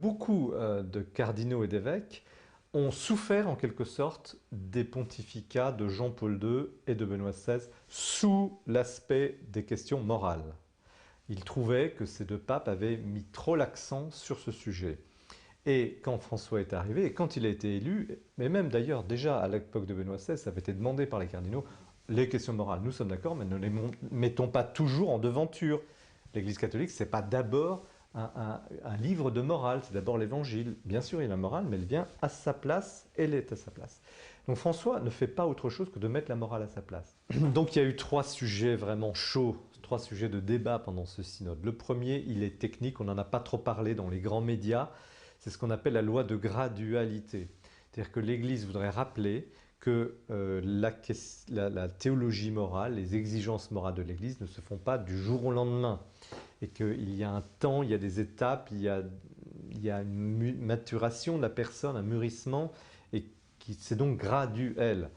Beaucoup de cardinaux et d'évêques ont souffert en quelque sorte des pontificats de Jean-Paul II et de Benoît XVI sous l'aspect des questions morales. Ils trouvaient que ces deux papes avaient mis trop l'accent sur ce sujet. Et quand François est arrivé, et quand il a été élu, mais même d'ailleurs déjà à l'époque de Benoît XVI, ça avait été demandé par les cardinaux, les questions morales, nous sommes d'accord, mais ne les mettons pas toujours en devanture. L'Église catholique, c'est pas d'abord un livre de morale, c'est d'abord l'Évangile. Bien sûr, il y a la morale, mais elle vient à sa place, elle est à sa place. Donc François ne fait pas autre chose que de mettre la morale à sa place. Donc il y a eu trois sujets vraiment chauds, trois sujets de débat pendant ce synode. Le premier, il est technique, on n'en a pas trop parlé dans les grands médias, c'est ce qu'on appelle la loi de gradualité. C'est-à-dire que l'Église voudrait rappeler que la théologie morale, les exigences morales de l'Église ne se font pas du jour au lendemain. Et qu'il y a un temps, il y a des étapes, il y a une maturation de la personne, un mûrissement, et c'est donc graduel.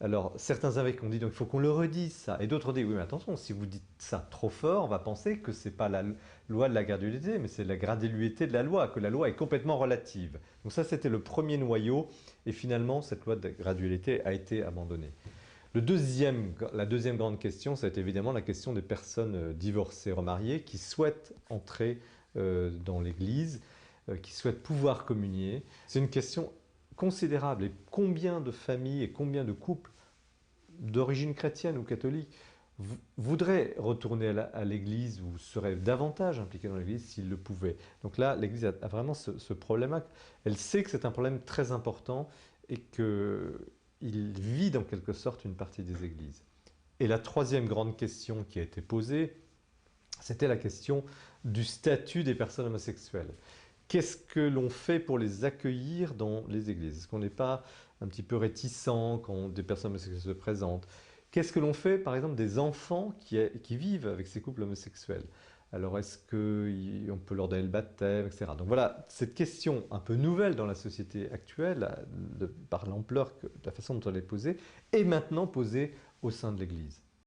Alors, certains évêques ont dit donc il faut qu'on le redise ça, et d'autres ont dit oui mais attention, si vous dites ça trop fort, on va penser que c'est pas la loi de la gradualité, mais c'est la gradualité de la loi, que la loi est complètement relative. Donc ça c'était le premier noyau, et finalement cette loi de gradualité a été abandonnée. La deuxième grande question, c'est évidemment la question des personnes divorcées, remariées, qui souhaitent entrer dans l'Église, qui souhaitent pouvoir communier. C'est une question considérable. Et combien de familles et combien de couples d'origine chrétienne ou catholique voudraient retourner à l'Église ou seraient davantage impliqués dans l'Église s'ils le pouvaient. Donc là, l'Église a vraiment ce problème-là. Elle sait que c'est un problème très important et qu'il vide en quelque sorte une partie des églises. Et la troisième grande question qui a été posée, c'était la question du statut des personnes homosexuelles. Qu'est-ce que l'on fait pour les accueillir dans les églises? Est-ce qu'on n'est pas un petit peu réticent quand des personnes homosexuelles se présentent? Qu'est-ce que l'on fait, par exemple, des enfants qui vivent avec ces couples homosexuels? Alors, est-ce qu'on peut leur donner le baptême, etc. Donc voilà, cette question un peu nouvelle dans la société actuelle, par l'ampleur, de la façon dont elle est posée, est maintenant posée au sein de l'Église.